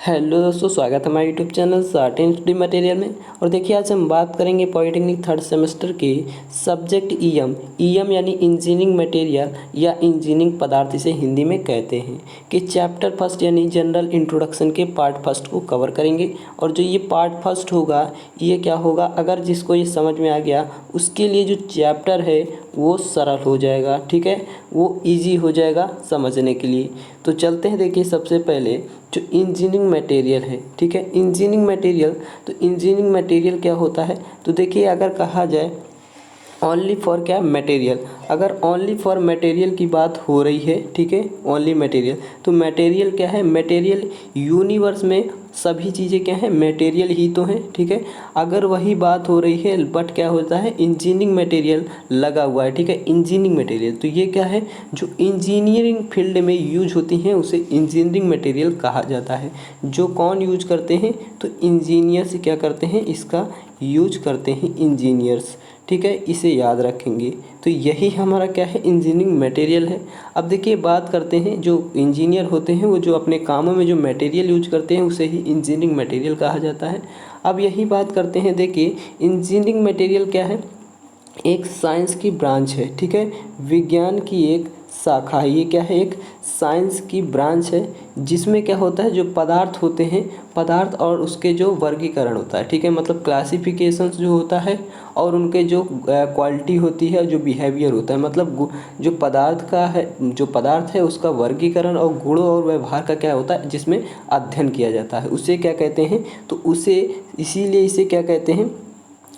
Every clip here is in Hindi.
हेलो दोस्तों, स्वागत है हमारे YouTube channel art and study material में। और देखिए, आज हम बात करेंगे पॉलिटेक्निक थर्ड सेमेस्टर के सब्जेक्ट ईएम यानी इंजीनियरिंग मटेरियल या इंजीनियरिंग पदार्थ इसे हिंदी में कहते हैं कि चैप्टर फर्स्ट यानी जनरल इंट्रोडक्शन के पार्ट फर्स्ट को कवर करेंगे। और जो ये पार्ट फर्स्ट होगा, ये क्या होगा, अगर जिसको ये समझ में आ गया उसके लिए जो चैप्टर है वो सरल हो जाएगा। ठीक है, वो इजी हो जाएगा समझने के लिए। तो चलते हैं, देखिए सबसे पहले जो इंजीनियरिंग मटेरियल है। ठीक है, इंजीनियरिंग मटेरियल, तो इंजीनियरिंग मटेरियल क्या होता है, तो देखिए अगर कहा जाए ओनली फॉर क्या मटेरियल, अगर ओनली फॉर मटेरियल की बात हो रही है, ठीक है, ओनली मटेरियल, तो मटेरियल क्या है, मटेरियल यूनिवर्स में सभी चीज़ें क्या हैं, मटेरियल ही तो हैं। ठीक है, अगर वही बात हो रही है बट क्या होता है, इंजीनियरिंग मटेरियल लगा हुआ है। ठीक है, इंजीनियरिंग मटेरियल, तो ये क्या है, जो इंजीनियरिंग फील्ड में यूज होती हैं उसे इंजीनियरिंग मटेरियल कहा जाता है। जो कौन यूज करते हैं, तो इंजीनियर्स क्या करते हैं, इसका यूज करते हैं इंजीनियर्स। ठीक है, इसे याद रखेंगे। तो यही हमारा क्या है, इंजीनियरिंग मटेरियल है। अब देखिए बात करते हैं, जो इंजीनियर होते हैं वो जो अपने कामों में जो मटेरियल यूज करते हैं उसे ही इंजीनियरिंग मटेरियल कहा जाता है। अब यही बात करते हैं, देखिए इंजीनियरिंग मटेरियल क्या है, एक साइंस की ब्रांच है। ठीक है, विज्ञान की एक शाखा है। ये क्या है, एक साइंस की ब्रांच है जिसमें क्या होता है, जो पदार्थ होते हैं, पदार्थ और उसके जो वर्गीकरण होता है। ठीक है, मतलब क्लासिफिकेशंस जो होता है और उनके जो क्वालिटी होती है, जो बिहेवियर होता है, मतलब जो पदार्थ का है, जो पदार्थ है उसका वर्गीकरण और गुणों और व्यवहार का क्या होता है, जिसमें अध्ययन किया जाता है, उसे क्या कहते हैं, तो उसे इसीलिए इसे क्या कहते हैं,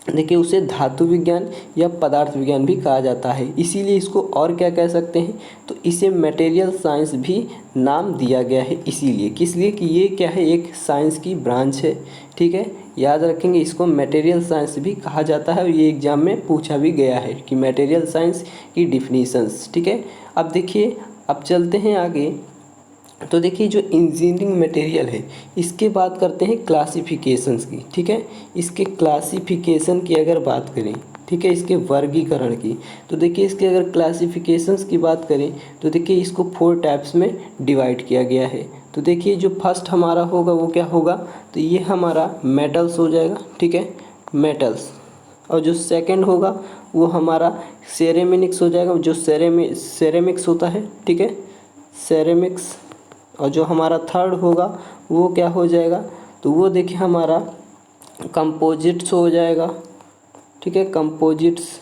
देखिए उसे धातु विज्ञान या पदार्थ विज्ञान भी कहा जाता है। इसीलिए इसको और क्या कह सकते हैं, तो इसे मटेरियल साइंस भी नाम दिया गया है। इसीलिए किस लिए, कि ये क्या है, एक साइंस की ब्रांच है। ठीक है, याद रखेंगे, इसको मटेरियल साइंस भी कहा जाता है और ये एग्जाम में पूछा भी गया है कि मटेरियल साइंस की डिफिनीशंस। ठीक है, अब देखिए, अब चलते हैं आगे। तो देखिए जो इंजीनियरिंग मटेरियल है इसके बात करते हैं क्लासिफिकेशंस की। ठीक है, इसके क्लासिफिकेशन की अगर बात करें, ठीक है, इसके वर्गीकरण की, तो देखिए इसके अगर क्लासिफिकेशंस की बात करें तो देखिए इसको 4 टाइप्स में डिवाइड किया गया है। तो देखिए जो फर्स्ट हमारा होगा वो क्या होगा, तो ये हमारा मेटल्स हो जाएगा। ठीक है, मेटल्स। और जो सेकंड होगा वो हमारा सेरेमिक्स हो जाएगा, जो सेरेमिक्स होता है। ठीक है, सेरेमिक्स। और जो हमारा थर्ड होगा वो क्या हो जाएगा, तो वो देखिए हमारा कंपोजिट्स हो जाएगा। ठीक है, कंपोजिट्स,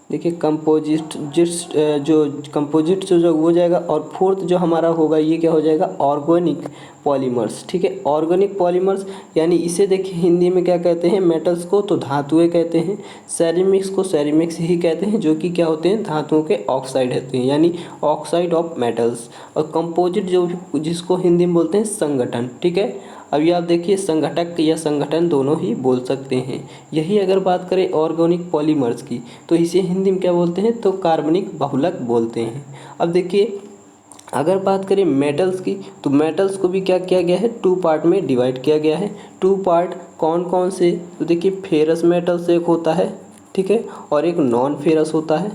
देखिए कंपोजिट जिट्स जो कंपोजिट्स जो हो जाएगा। और फोर्थ जो हमारा होगा ये क्या हो जाएगा, ऑर्गेनिक पॉलीमर्स। ठीक है, ऑर्गेनिक पॉलीमर्स यानी इसे देखिए हिंदी में क्या कहते हैं, मेटल्स को तो धातुएं कहते हैं, सेरेमिक्स को सेरेमिक्स ही कहते हैं, जो कि क्या होते हैं, धातुओं के ऑक्साइड होते हैं, यानी ऑक्साइड ऑफ मेटल्स। और कंपोजिट जो जिसको हिंदी में बोलते हैं संगठन। ठीक है, अभी आप देखिए संगठक या संगठन दोनों ही बोल सकते हैं। यही अगर बात करें ऑर्गेनिक पॉलीमर्स की, तो इसे हिंदी में क्या बोलते हैं, तो कार्बनिक बहुलक बोलते हैं। अब देखिए अगर बात करें मेटल्स की, तो मेटल्स को भी क्या किया गया है, 2 पार्ट में डिवाइड किया गया है। 2 पार्ट कौन कौन से, तो देखिए फेरस मेटल्स एक होता है, ठीक है, और एक नॉन फेरस होता है।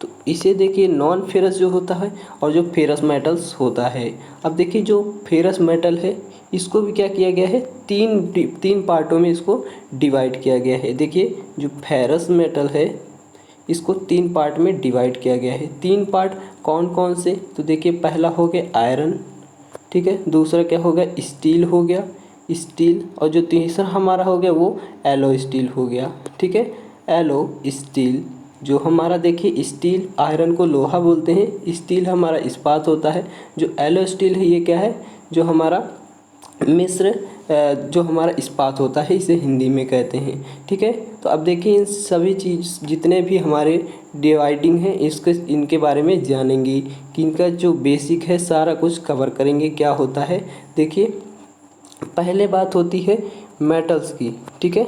तो इसे देखिए नॉन फेरस जो होता है और जो फेरस मेटल्स होता है। अब देखिए जो फेरस मेटल है इसको भी क्या किया गया है, तीन पार्टों में इसको डिवाइड किया गया है। देखिए जो फेरस मेटल है इसको 3 पार्ट में डिवाइड किया गया है। 3 पार्ट कौन कौन से, तो देखिए पहला हो गया आयरन। ठीक है, दूसरा क्या हो गया, स्टील हो गया, स्टील। और जो तीसरा हमारा हो गया वो एलो स्टील हो गया। ठीक है, एलो स्टील। जो हमारा देखिए स्टील, आयरन को लोहा बोलते हैं, स्टील हमारा इस्पात होता है। जो एलो स्टील है ये क्या है, जो हमारा मिश्र जो हमारा इस्पात होता है, इसे हिंदी में कहते हैं। ठीक है, तो अब देखिए इन सभी चीज़ जितने भी हमारे डिवाइडिंग हैं इसके इनके बारे में जानेंगे कि इनका जो बेसिक है सारा कुछ कवर करेंगे क्या होता है। देखिए पहले बात होती है मेटल्स की। ठीक है,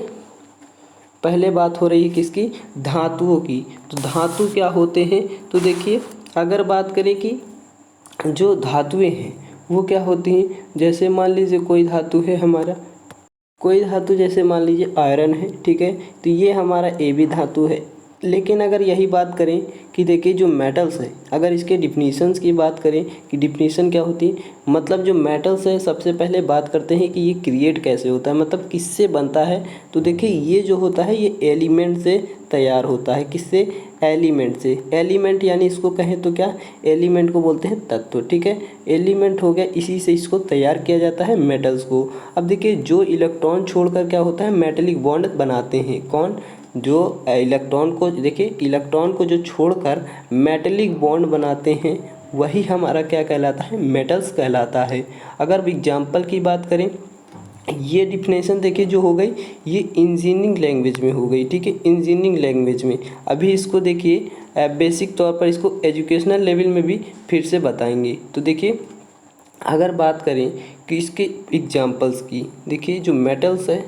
पहले बात हो रही है किसकी, धातुओं की। तो धातु क्या होते हैं, तो देखिए अगर बात करें कि जो धातुएं हैं वो क्या होती हैं, जैसे मान लीजिए कोई धातु है हमारा, कोई धातु जैसे मान लीजिए आयरन है। ठीक है, तो ये हमारा ए बी धातु है, लेकिन अगर यही बात करें कि देखिए जो मेटल्स है, अगर इसके डिफिनीशंस की बात करें कि डिफिनीशन क्या होती है, मतलब जो मेटल्स है सबसे पहले बात करते हैं कि ये क्रिएट कैसे होता है, मतलब किससे बनता है। तो देखिए ये जो होता है ये एलिमेंट से तैयार होता है। किससे? एलिमेंट से। एलिमेंट यानी इसको कहें तो क्या, एलिमेंट को बोलते हैं तत्व, ठीक है। एलिमेंट हो गया, इसी से इसको तैयार किया जाता है मेटल्स को। अब देखिए जो इलेक्ट्रॉन छोड़कर क्या होता है, मेटेलिक बॉन्ड बनाते हैं। कौन? जो इलेक्ट्रॉन को, देखिए इलेक्ट्रॉन को जो छोड़कर मेटेलिक बॉन्ड बनाते हैं वही हमारा क्या कहलाता है, मेटल्स कहलाता है। अगर एग्जाम्पल की बात करें, ये डिफिनेशन देखिए जो हो गई ये इंजीनियरिंग लैंग्वेज में हो गई, ठीक है, इंजीनियरिंग लैंग्वेज में। अभी इसको देखिए बेसिक तौर पर इसको एजुकेशनल लेवल में भी फिर से बताएंगे। तो देखिए अगर बात करें कि इसके एग्जाम्पल्स की, देखिए जो मेटल्स है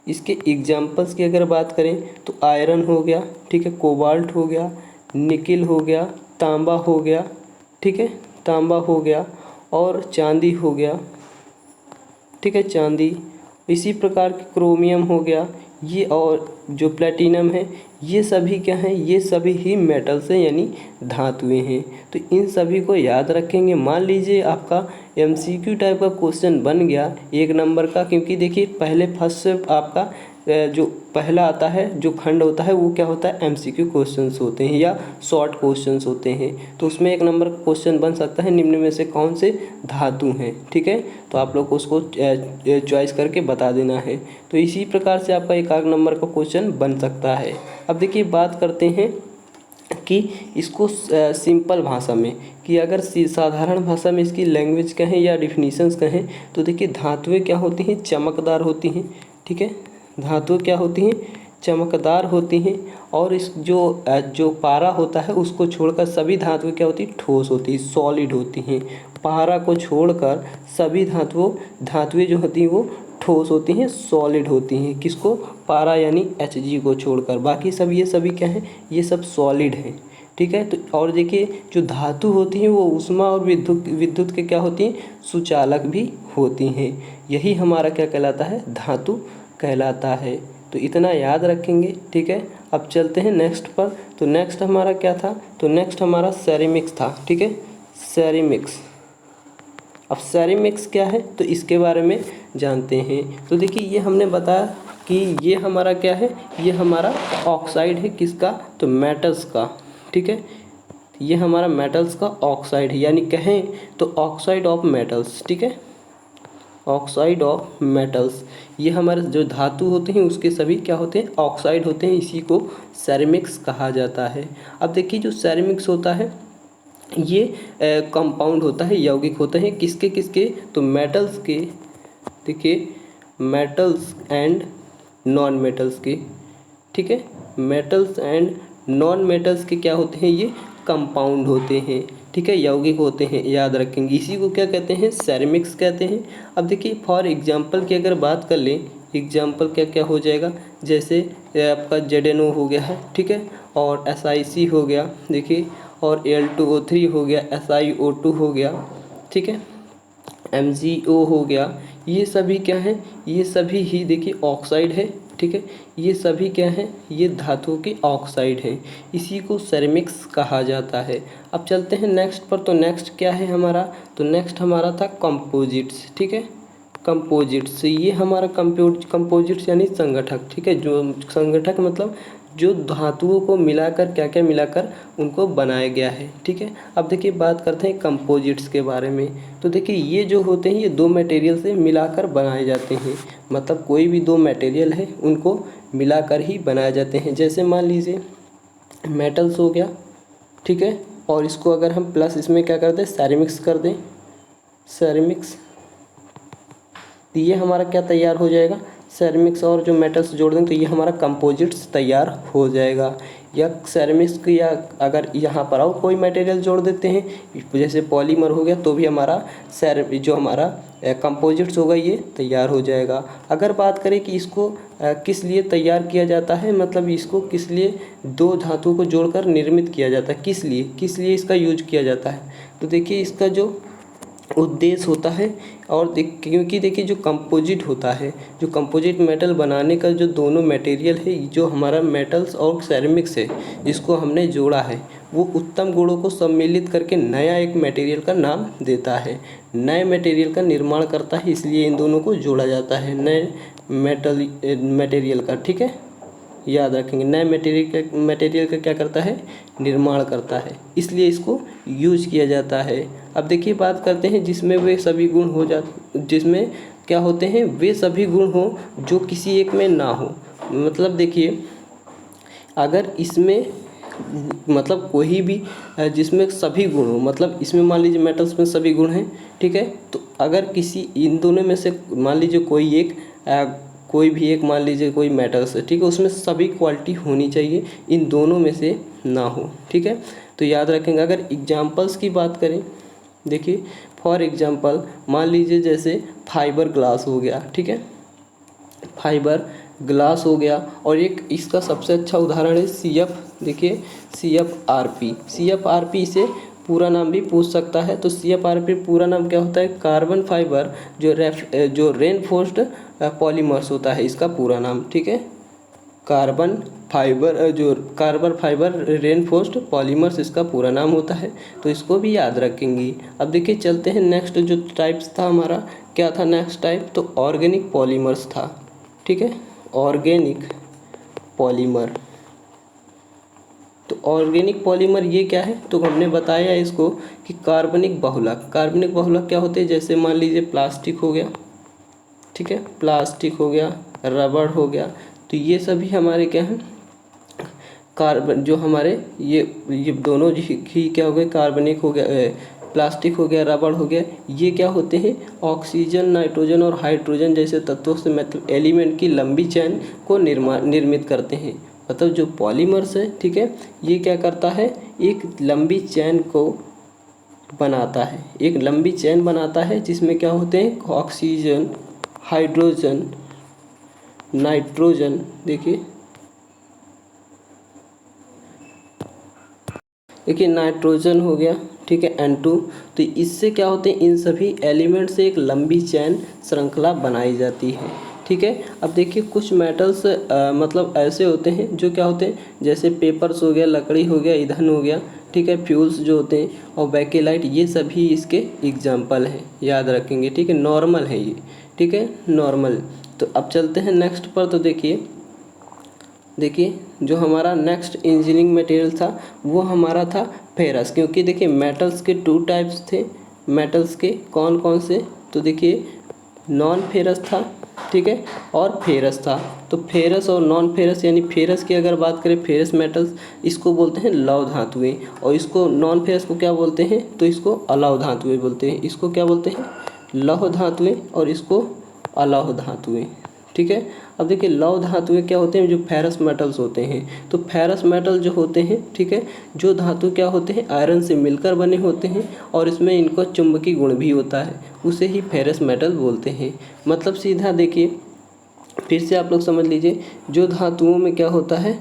इसके एग्जाम्पल्स की अगर बात करें तो आयरन हो गया, ठीक है, कोबाल्ट हो गया, निकिल हो गया, तांबा हो गया, ठीक है, तांबा हो गया और चांदी हो गया, ठीक है, चांदी। इसी प्रकार के क्रोमियम हो गया ये, और जो प्लेटिनम है ये सभी क्या हैं, ये सभी ही मेटल्स हैं यानी धातुएं हैं। तो इन सभी को याद रखेंगे। मान लीजिए आपका एमसीक्यू टाइप का क्वेश्चन बन गया 1 नंबर का, क्योंकि देखिए पहले फर्स्ट से आपका जो पहला आता है जो खंड होता है वो क्या होता है, एमसीक्यू क्वेश्चंस होते हैं या शॉर्ट क्वेश्चंस होते हैं। तो उसमें 1 नंबर का क्वेश्चन बन सकता है निम्न में से कौन से धातु हैं, ठीक है। तो आप लोग को उसको चॉइस करके बता देना है। तो इसी प्रकार से आपका 1 नंबर का क्वेश्चन बन सकता है। अब देखिए बात करते हैं कि इसको सिंपल भाषा में, कि अगर साधारण भाषा में इसकी लैंग्वेज कहें या डिफिनीशंस कहें तो देखिए धातुएं क्या होती हैं, चमकदार होती हैं, ठीक है। धातुएं क्या होती हैं, चमकदार होती हैं। और इस जो पारा होता है उसको छोड़कर सभी धातुएं क्या होती हैं, ठोस होती हैं, सॉलिड होती हैं। पारा को छोड़कर सभी धातुएं जो होती हैं वो ठोस होती हैं, सॉलिड होती हैं। किसको? पारा यानी Hg को छोड़कर। बाकी सब ये सभी क्या हैं, ये सब सॉलिड हैं, ठीक है। तो और देखिए जो धातु होती हैं वो ऊष्मा और विद्युत के क्या होती हैं, सुचालक भी होती हैं। यही हमारा क्या कहलाता है, धातु कहलाता है। तो इतना याद रखेंगे, ठीक है। अब चलते हैं नेक्स्ट पर। तो नेक्स्ट हमारा क्या था, तो नेक्स्ट हमारा सेरेमिक्स था, ठीक है, सेरेमिक्स। अब सेरेमिक्स क्या है तो इसके बारे में जानते हैं। तो देखिए ये हमने बताया कि ये हमारा क्या है, ये हमारा ऑक्साइड है, किसका, तो मेटल्स का, ठीक है। ये हमारा मेटल्स का ऑक्साइड है, यानी कहें तो ऑक्साइड ऑफ मेटल्स, ठीक है, ऑक्साइड ऑफ मेटल्स। ये हमारे जो धातु होते हैं उसके सभी क्या होते हैं, ऑक्साइड होते हैं। इसी को सेरेमिक्स कहा जाता है। अब देखिए जो सेरेमिक्स होता है ये कंपाउंड होता है, यौगिक होते हैं, किसके किसके, तो मेटल्स के, देखिए मेटल्स एंड नॉन मेटल्स के, ठीक है, मेटल्स एंड नॉन मेटल्स के क्या होते हैं, ये कंपाउंड होते हैं, ठीक है, यौगिक होते हैं, याद रखेंगे। इसी को क्या कहते हैं, सेरेमिक्स कहते हैं। अब देखिए फॉर एग्जांपल की अगर बात कर लें, एग्जांपल क्या क्या हो जाएगा, जैसे आपका ZnO हो गया है, ठीक है, और SiC हो गया, देखिए, और Al2O3 हो गया, SiO2 हो गया, ठीक है, MgO हो गया। ये सभी क्या है, ये सभी ही देखिए ऑक्साइड है, ठीक है, ये सभी क्या हैं, ये धातुओं के ऑक्साइड हैं। इसी को सेरेमिक्स कहा जाता है। अब चलते हैं नेक्स्ट पर। तो नेक्स्ट क्या है हमारा, तो नेक्स्ट हमारा था कंपोजिट्स, ठीक है, कंपोजिट्स। ये हमारा कंपोजिट्स यानी संगठक, ठीक है, जो संगठक मतलब जो धातुओं को मिलाकर क्या क्या मिलाकर उनको बनाया गया है, ठीक है। अब देखिए बात करते हैं कंपोजिट्स के बारे में। तो देखिए ये जो होते हैं ये 2 मटेरियल से मिलाकर बनाए जाते हैं, मतलब कोई भी 2 मटेरियल है उनको मिलाकर ही बनाए जाते हैं। जैसे मान लीजिए मेटल्स हो गया, ठीक है, और इसको अगर हम प्लस इसमें क्या कर दें, सेरेमिक्स कर दें, सेरेमिक्स, तो ये हमारा क्या तैयार हो जाएगा, सेरेमिक्स और जो मेटल्स जोड़ दें तो ये हमारा कंपोजिट्स तैयार हो जाएगा। या सेरेमिक्स या अगर यहाँ पर और कोई मटेरियल जोड़ देते हैं जैसे पॉलीमर हो गया तो भी हमारा जो हमारा कंपोजिट्स होगा ये तैयार हो जाएगा। अगर बात करें कि इसको किस लिए तैयार किया जाता है, मतलब इसको किस लिए 2 धातुओं को जोड़कर निर्मित किया जाता है, किस लिए इसका यूज किया जाता है, तो देखिए इसका जो उद्देश्य होता है। और क्योंकि देखिए जो कंपोजिट होता है, जो कंपोजिट मेटल बनाने का जो दोनों मटेरियल है, जो हमारा मेटल्स और सेरेमिक्स है, जिसको हमने जोड़ा है, वो उत्तम गुणों को सम्मिलित करके नया एक मटेरियल का नाम देता है, नए मटेरियल का निर्माण करता है। इसलिए इन दोनों को जोड़ा जाता है नए मटेरियल का। ठीक है, याद रखेंगे, नए मटेरियल का क्या करता है, निर्माण करता है, इसलिए इसको यूज किया जाता है। अब देखिए बात करते हैं जिसमें वे सभी गुण हो जाते, जिसमें क्या होते हैं, वे सभी गुण हो जो किसी एक में ना हो। मतलब देखिए अगर इसमें मतलब कोई भी जिसमें सभी गुण हो, मतलब इसमें मान लीजिए मेटल्स में सभी गुण हैं, ठीक है, तो अगर किसी इन दोनों में से मान लीजिए कोई भी एक मान लीजिए कोई मेटल्स है, ठीक है, उसमें सभी क्वालिटी होनी चाहिए, इन दोनों में से ना हो। ठीक है, तो याद रखेंगे। अगर एग्जांपल्स की बात करें, देखिए फॉर एग्जांपल मान लीजिए जैसे फाइबर ग्लास हो गया, ठीक है, फाइबर ग्लास हो गया, और एक इसका सबसे अच्छा उदाहरण है CF। देखिए CFRP इसे पूरा नाम भी पूछ सकता है। तो CFRP पूरा नाम क्या होता है, कार्बन फाइबर जो रेनफोर्स्ड पॉलीमर्स होता है, इसका पूरा नाम। ठीक है, कार्बन फाइबर रेनफोर्स्ड पॉलीमर्स इसका पूरा नाम होता है, तो इसको भी याद रखेंगी। अब देखिए चलते हैं नेक्स्ट जो टाइप्स था हमारा, क्या था नेक्स्ट टाइप, तो ऑर्गेनिक पॉलीमर्स था। ठीक है, ऑर्गेनिक पॉलीमर। तो ऑर्गेनिक पॉलीमर ये क्या है, तो हमने बताया इसको कि कार्बनिक बहुलक क्या होते हैं, जैसे मान लीजिए प्लास्टिक हो गया, ठीक है, प्लास्टिक हो गया, रबड़ हो गया, तो ये सभी हमारे क्या हैं, कार्बन जो हमारे ये दोनों ही क्या हो गए, कार्बनिक हो गया, प्लास्टिक हो गया, रबड़ हो गया, ये क्या होते हैं, ऑक्सीजन, नाइट्रोजन और हाइड्रोजन जैसे तत्वों से मतलब एलिमेंट की लंबी चेन को निर्मित करते हैं। मतलब जो पॉलीमर्स है, ठीक है, ये क्या करता है, एक लंबी चेन को बनाता है, एक लंबी चेन बनाता है, जिसमें क्या होते हैं, ऑक्सीजन, हाइड्रोजन, नाइट्रोजन, देखिए नाइट्रोजन हो गया, ठीक है, N2। तो इससे क्या होते हैं, इन सभी एलिमेंट से एक लंबी चैन श्रृंखला बनाई जाती है। ठीक है, अब देखिए कुछ मेटल्स मतलब ऐसे होते हैं जो क्या होते हैं, जैसे पेपर्स हो गया, लकड़ी हो गया, ईंधन हो गया, ठीक है, फ्यूल्स जो होते हैं, और बेकेलाइट, ये सभी इसके एग्जाम्पल हैं, याद रखेंगे। ठीक है, नॉर्मल है ये, ठीक है, नॉर्मल। तो अब चलते हैं नेक्स्ट पर। तो देखिए जो हमारा नेक्स्ट इंजीनियरिंग मटेरियल था वो हमारा था फेरस, क्योंकि देखिए मेटल्स के 2 टाइप्स थे, मेटल्स के कौन कौन से, तो देखिए नॉन फेरस था, ठीक है, और फेरस था। तो फेरस और नॉन फेरस, यानी फेरस की अगर बात करें, फेरस मेटल्स इसको बोलते हैं लौह धातुएं, और इसको नॉन फेरस को क्या बोलते हैं, तो इसको अलौह धातुएं बोलते हैं। इसको क्या बोलते हैं, लौह धातुएं, और इसको अलौह धातुएं। ठीक है, अब देखिए लौह धातुएं क्या होते हैं, जो फेरस मेटल्स होते हैं। तो फेरस मेटल जो होते हैं, ठीक है, जो धातु क्या होते हैं, आयरन से मिलकर बने होते हैं, और इसमें इनको चुंबकीय गुण भी होता है, उसे ही फेरस मेटल बोलते हैं। मतलब सीधा देखिए फिर से आप लोग समझ लीजिए, जो धातुओं में क्या होता है,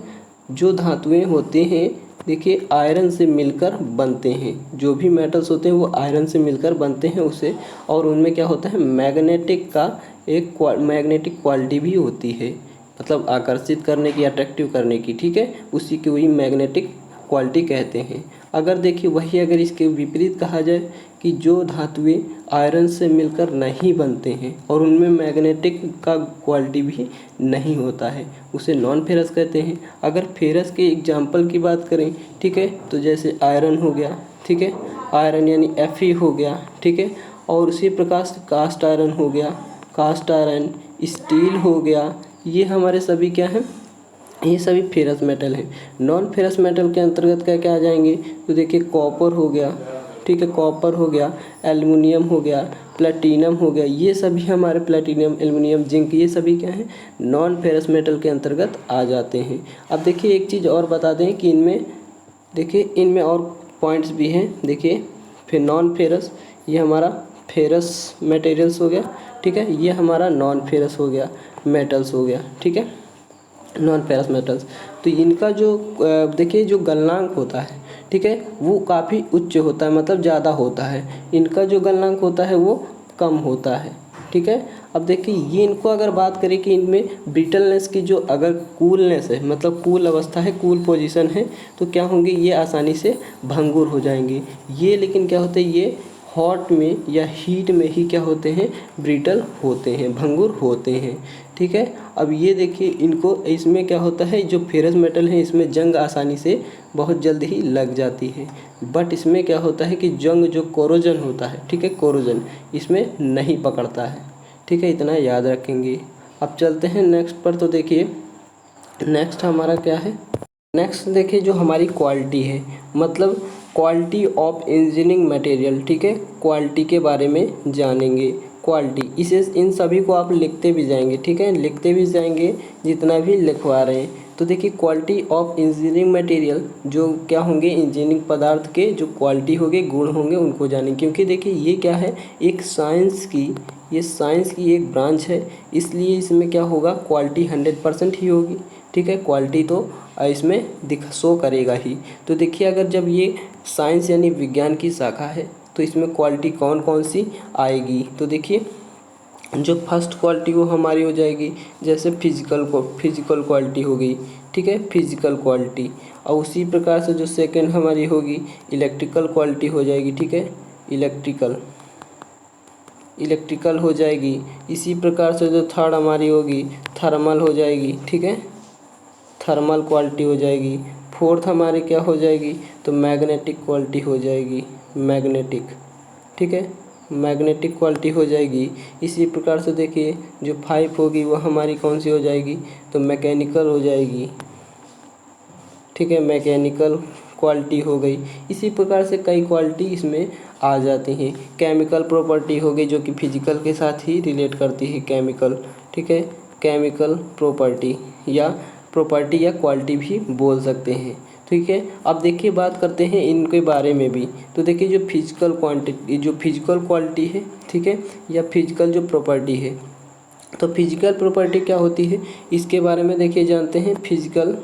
जो धातुएं होते हैं, देखिए आयरन से मिलकर बनते हैं, जो भी मेटल्स होते हैं वो आयरन से मिलकर बनते हैं उसे, और उनमें क्या होता है, मैग्नेटिक क्वालिटी भी होती है, मतलब आकर्षित करने की, अट्रैक्टिव करने की। ठीक है, उसी की वही मैग्नेटिक क्वालिटी कहते हैं। अगर देखिए वही अगर इसके विपरीत कहा जाए कि जो धातुएं आयरन से मिलकर नहीं बनते हैं और उनमें मैग्नेटिक का क्वालिटी भी नहीं होता है, उसे नॉन फेरस कहते हैं। अगर फेरस के एग्जाम्पल की बात करें, ठीक है, तो जैसे आयरन हो गया, ठीक है, आयरन यानी Fe हो गया, ठीक है, और उसी प्रकार से कास्ट आयरन हो गया, कास्ट आयरन, स्टील हो गया, ये हमारे सभी क्या हैं, ये सभी फेरस मेटल हैं। नॉन फेरस मेटल के अंतर्गत क्या क्या आ जाएंगे, तो देखिए कॉपर हो गया, ठीक है, कॉपर हो गया, एल्युमिनियम हो गया, प्लेटिनम हो गया, ये सभी हमारे प्लेटिनम, एल्युमिनियम, जिंक, ये सभी क्या हैं, नॉन फेरस मेटल के अंतर्गत आ जाते हैं। अब देखिए एक चीज़ और बता दें कि इनमें और पॉइंट्स भी हैं। देखिए फिर नॉन फेरस, ये हमारा फेरस मटेरियल्स हो गया, ठीक है, ये हमारा नॉन फेरस हो गया, मेटल्स हो गया, ठीक है, नॉन फेरस मेटल्स। तो इनका जो देखिए जो गलनांक होता है, ठीक है, वो काफ़ी उच्च होता है, मतलब ज़्यादा होता है। इनका जो गलनांक होता है वो कम होता है। ठीक है, अब देखिए ये इनको अगर बात करें कि इनमें ब्रिटलनेस की जो अगर कूलनेस है, मतलब कूल अवस्था है, कूल पोजीशन है, तो क्या होंगे, ये आसानी से भंगुर हो जाएंगे। ये लेकिन क्या होते हैं, ये हॉट में या हीट में ही क्या होते हैं, ब्रिटल होते हैं, भंगुर होते हैं। ठीक है, अब ये देखिए इनको, इसमें क्या होता है, जो फेरस मेटल है इसमें जंग आसानी से बहुत जल्द ही लग जाती है। बट इसमें क्या होता है कि जंग जो कोरोजन होता है, ठीक है, कोरोजन इसमें नहीं पकड़ता है। ठीक है, इतना याद रखेंगे। अब चलते हैं नेक्स्ट पर। तो देखिए नेक्स्ट हमारा क्या है, नेक्स्ट देखिए जो हमारी क्वालिटी है, मतलब क्वालिटी ऑफ इंजीनियरिंग मटेरियल। ठीक है, क्वालिटी के बारे में जानेंगे। क्वालिटी, इसे इन सभी को आप लिखते भी जाएंगे। ठीक है, लिखते भी जाएंगे जितना भी लिखवा रहे हैं। तो देखिए क्वालिटी ऑफ इंजीनियरिंग मटेरियल, जो क्या होंगे, इंजीनियरिंग पदार्थ के जो क्वालिटी होंगे, गुण होंगे, उनको जानेंगे। क्योंकि देखिए ये क्या है, एक साइंस की, ये साइंस की एक ब्रांच है, इसलिए इसमें क्या होगा, क्वालिटी 100% ही होगी। ठीक है, क्वालिटी तो इसमें शो करेगा ही। तो देखिए अगर जब ये साइंस यानी विज्ञान की शाखा है तो इसमें क्वालिटी कौन कौन सी आएगी। तो देखिए जो फर्स्ट क्वालिटी वो हमारी हो जाएगी, जैसे फिजिकल क्वालिटी हो गई। ठीक है, फिजिकल क्वालिटी। और उसी प्रकार से जो सेकंड हमारी होगी, इलेक्ट्रिकल क्वालिटी हो जाएगी। ठीक है, इलेक्ट्रिकल हो जाएगी। इसी प्रकार से जो थर्ड हमारी होगी, थर्मल हो जाएगी। ठीक है, थर्मल क्वालिटी हो जाएगी। फोर्थ हमारी क्या हो जाएगी, तो मैग्नेटिक क्वालिटी हो जाएगी, मैग्नेटिक। ठीक है, मैग्नेटिक क्वालिटी हो जाएगी। इसी प्रकार से देखिए जो 5 होगी वो हमारी कौन सी हो जाएगी, तो मैकेनिकल हो जाएगी। ठीक है, मैकेनिकल क्वालिटी हो गई। इसी प्रकार से कई क्वालिटी इसमें आ जाती हैं। केमिकल प्रॉपर्टी हो गई, जो कि फिजिकल के साथ ही रिलेट करती है, केमिकल। ठीक है, केमिकल प्रॉपर्टी या क्वालिटी भी बोल सकते हैं। ठीक है, अब देखिए बात करते हैं इनके बारे में भी। तो देखिए जो फिजिकल क्वालिटी है, ठीक है, या फिजिकल जो प्रॉपर्टी है, तो फिजिकल प्रॉपर्टी क्या होती है, इसके बारे में देखिए जानते हैं। फिजिकल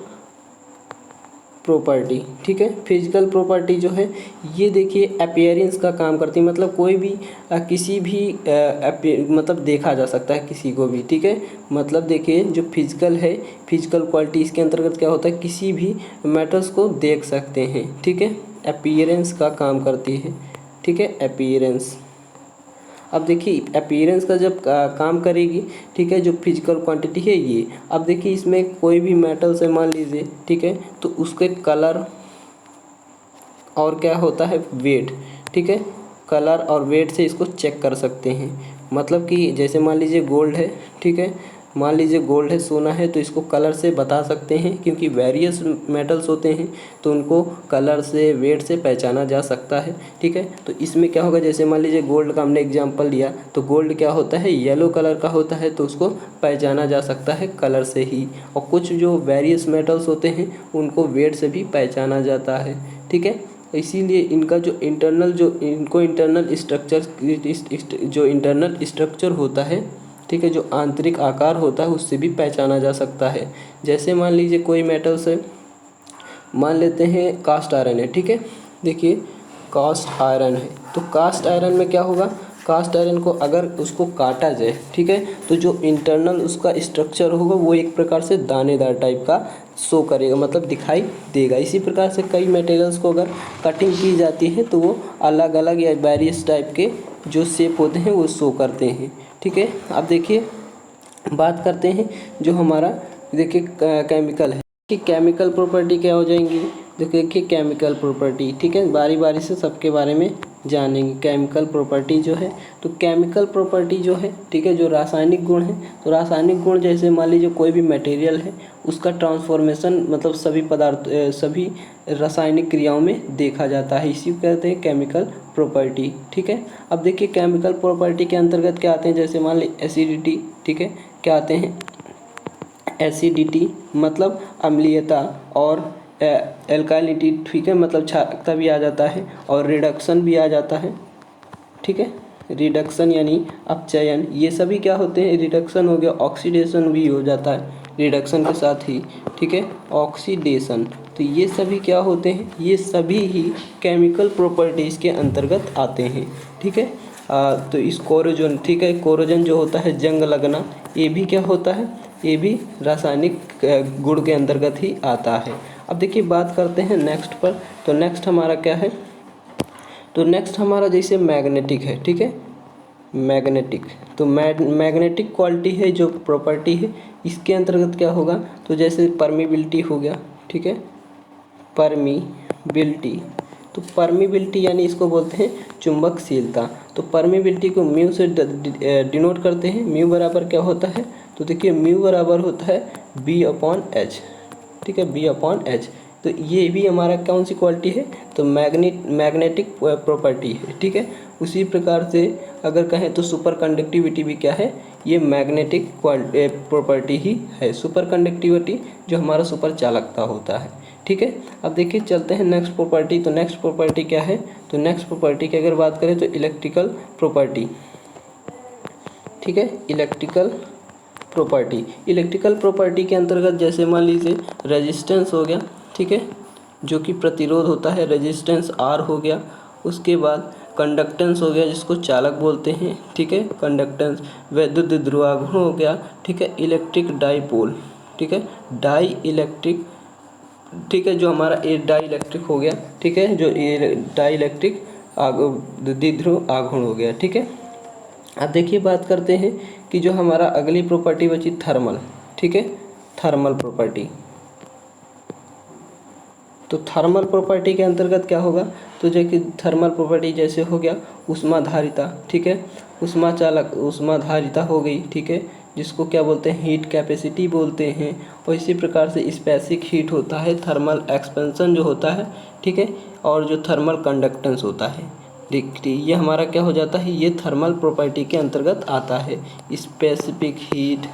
प्रॉपर्टी, ठीक है, फिजिकल प्रॉपर्टी जो है ये देखिए अपीयरेंस का काम करती है, मतलब कोई भी किसी भी मतलब देखा जा सकता है किसी को भी। ठीक है, मतलब देखिए जो फिजिकल है, फिजिकल क्वालिटी, इसके अंतर्गत क्या होता है, किसी भी मैटर्स को देख सकते हैं। ठीक है, अपीयरेंस का काम करती है। ठीक है, अपीयरेंस। अब देखिए अपीयरेंस का जब काम करेगी, ठीक है, जो फिजिकल क्वांटिटी है ये, अब देखिए इसमें कोई भी मेटल से मान लीजिए, ठीक है, तो उसके कलर और क्या होता है, वेट। ठीक है, कलर और वेट से इसको चेक कर सकते हैं। मतलब कि जैसे मान लीजिए गोल्ड है, ठीक है, मान लीजिए गोल्ड है, सोना है, तो इसको कलर से बता सकते हैं, क्योंकि वेरियस मेटल्स होते हैं तो उनको कलर से, वेट से पहचाना जा सकता है। ठीक है, तो इसमें क्या होगा, जैसे मान लीजिए गोल्ड का हमने एग्जांपल लिया, तो गोल्ड क्या होता है, येलो कलर का होता है, तो उसको पहचाना जा सकता है कलर से ही। और कुछ जो वेरियस मेटल्स होते हैं उनको वेट से भी पहचाना जाता है। ठीक है, इसीलिए इनका जो इंटरनल स्ट्रक्चर होता है, ठीक है, जो आंतरिक आकार होता है उससे भी पहचाना जा सकता है। जैसे मान लीजिए कोई मेटल से, मान लेते हैं कास्ट आयरन है। ठीक है, देखिए कास्ट आयरन है, तो कास्ट आयरन में क्या होगा, कास्ट आयरन को अगर उसको काटा जाए, ठीक है, तो जो इंटरनल उसका स्ट्रक्चर होगा वो एक प्रकार से दानेदार टाइप का शो करेगा, मतलब दिखाई देगा। इसी प्रकार से कई मटेरियल्स को अगर कटिंग की जाती है तो वो अलग अलग या वेरियस टाइप के जो शेप होते हैं वो शो करते हैं। ठीक है, अब देखिए बात करते हैं जो हमारा, देखिए केमिकल है कि केमिकल प्रॉपर्टी क्या हो जाएंगी। देखिए केमिकल प्रॉपर्टी, ठीक है, बारी बारी से सबके बारे में जानेंगे। केमिकल प्रॉपर्टी जो है, तो केमिकल प्रॉपर्टी जो है, ठीक है, जो रासायनिक गुण है, तो रासायनिक गुण जैसे मान लीजिए कोई भी मटेरियल है, उसका ट्रांसफॉर्मेशन मतलब सभी रासायनिक क्रियाओं में देखा जाता है, इसी को कहते हैं केमिकल प्रॉपर्टी। ठीक है, अब देखिए केमिकल प्रॉपर्टी के अंतर्गत क्या आते हैं, जैसे मान लीजिए एसिडिटी, ठीक है, क्या आते हैं, एसिडिटी मतलब अम्लीयता, और एल्कालिनिटी, ठीक है, मतलब क्षारकता भी आ जाता है, और रिडक्शन भी आ जाता है। ठीक है, रिडक्शन यानी अपचयन, ये सभी क्या होते हैं, रिडक्शन हो गया, ऑक्सीडेशन भी हो जाता है। रिडक्शन के साथ ही, ठीक है, ऑक्सीडेशन। तो ये सभी क्या होते हैं, ये सभी ही केमिकल प्रॉपर्टीज़ के अंतर्गत आते हैं, ठीक है। तो इस कोरोजन, ठीक है, कोरोजन जो होता है जंग लगना, ये भी क्या होता है, ये भी रासायनिक गुण के अंतर्गत ही आता है। अब देखिए बात करते हैं नेक्स्ट पर। तो नेक्स्ट हमारा क्या है, तो नेक्स्ट हमारा जैसे मैग्नेटिक है, ठीक है, मैग्नेटिक। तो मैग्नेटिक क्वालिटी है जो प्रॉपर्टी है, इसके अंतर्गत क्या होगा, तो जैसे परमिबिलिटी हो गया, ठीक है, परमिबिलिटी। तो परमिबिलिटी यानी इसको बोलते हैं चुंबकशीलता। तो परमिबिलिटी को म्यू से डिनोट करते हैं। म्यू बराबर क्या होता है, तो देखिए म्यू बराबर होता है B/H, ठीक है, B/H। तो ये भी हमारा कौन सी क्वालिटी है, तो मैग्नेटिक प्रॉपर्टी है, ठीक है। उसी प्रकार से अगर कहें तो सुपर कंडक्टिविटी भी क्या है, ये मैग्नेटिक प्रॉपर्टी ही है, सुपर कंडक्टिविटी जो हमारा सुपर चालकता होता है, ठीक है। अब देखिए चलते हैं नेक्स्ट प्रॉपर्टी। तो नेक्स्ट प्रॉपर्टी क्या है, तो नेक्स्ट प्रॉपर्टी की अगर बात करें तो इलेक्ट्रिकल प्रॉपर्टी, ठीक है, इलेक्ट्रिकल प्रॉपर्टी। इलेक्ट्रिकल प्रॉपर्टी के अंतर्गत जैसे मान लीजिए रेजिस्टेंस हो गया, ठीक है, जो कि प्रतिरोध होता है, रेजिस्टेंस R हो गया। उसके बाद कंडक्टेंस हो गया जिसको चालक बोलते हैं, ठीक है, कंडक्टेंस। वैद्युत ध्रुवाघूर्ण हो गया, ठीक है, इलेक्ट्रिक डाईपोल, ठीक है, डाई इलेक्ट्रिक, ठीक है, जो हमारा ये डाई इलेक्ट्रिक हो गया, ठीक है, जो ये डाई इलेक्ट्रिक द्विध्रुव आघूर्ण हो गया, ठीक है। अब देखिए बात करते हैं कि जो हमारा अगली प्रॉपर्टी बची थर्मल, ठीक है, थर्मल प्रॉपर्टी। तो थर्मल प्रॉपर्टी के अंतर्गत क्या होगा, तो जो कि थर्मल प्रॉपर्टी जैसे हो गया ऊष्माधारिता, ठीक है, ऊष्माधारिता हो गई, ठीक है, जिसको क्या बोलते हैं, हीट कैपेसिटी बोलते हैं। और इसी प्रकार से स्पेसिफिक हीट होता है, थर्मल एक्सपेंशन जो होता है, ठीक है, और जो थर्मल कंडक्टेंस होता है, देखिए ये हमारा क्या हो जाता है, ये थर्मल प्रॉपर्टी के अंतर्गत आता है। स्पेसिफिक हीट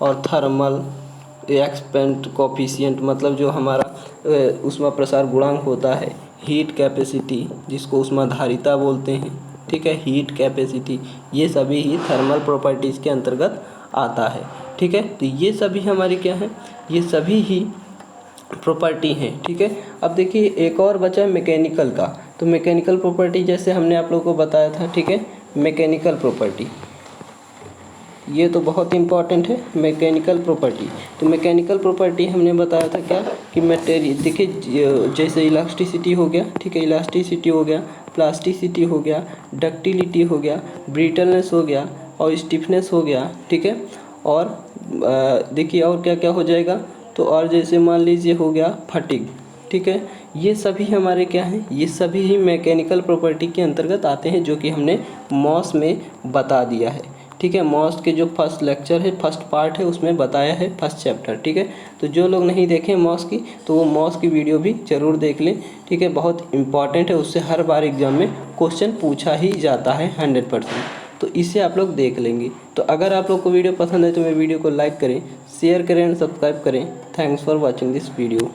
और थर्मल एक्सपेंट कोफिशिएंट, मतलब जो हमारा ऊष्मा प्रसार गुणांक होता है, हीट कैपेसिटी जिसको ऊष्माधारिता बोलते हैं, ठीक है, हीट कैपेसिटी, ये सभी ही थर्मल प्रॉपर्टीज़ के अंतर्गत आता है, ठीक है। तो ये सभी हमारी क्या है, ये सभी ही प्रॉपर्टी हैं, ठीक है। अब देखिए एक और बचा है मैकेनिकल का। तो मैकेनिकल प्रॉपर्टी जैसे हमने आप लोगों को बताया था, ठीक है, मैकेनिकल प्रॉपर्टी ये तो बहुत इंपॉर्टेंट है, मैकेनिकल प्रॉपर्टी। तो मैकेनिकल प्रॉपर्टी हमने बताया था क्या, कि मटेरियल, देखिए जैसे इलास्टिसिटी हो गया, ठीक है, इलास्टिसिटी हो गया, प्लास्टिसिटी हो गया, डक्टिलिटी हो गया, ब्रिटलनेस हो गया और स्टिफनेस हो गया, ठीक है। और देखिए और क्या क्या हो जाएगा, तो और जैसे मान लीजिए हो गया फटीग, ठीक है। ये सभी हमारे क्या हैं, ये सभी ही मैकेनिकल प्रॉपर्टी के अंतर्गत आते हैं, जो कि हमने मॉस में बता दिया है, ठीक है। मॉस के जो फर्स्ट लेक्चर है, फर्स्ट पार्ट है, उसमें बताया है फर्स्ट चैप्टर, ठीक है। तो जो लोग नहीं देखें मॉस की, तो वो मॉस की वीडियो भी ज़रूर देख लें, ठीक है, बहुत इंपॉर्टेंट है, उससे हर बार एग्जाम में क्वेश्चन पूछा ही जाता है 100%। तो इसे आप लोग देख लेंगे। तो अगर आप लोग को वीडियो पसंद है तो मेरे वीडियो को लाइक करें, शेयर करें एंड सब्सक्राइब करें। Thanks for watching this video.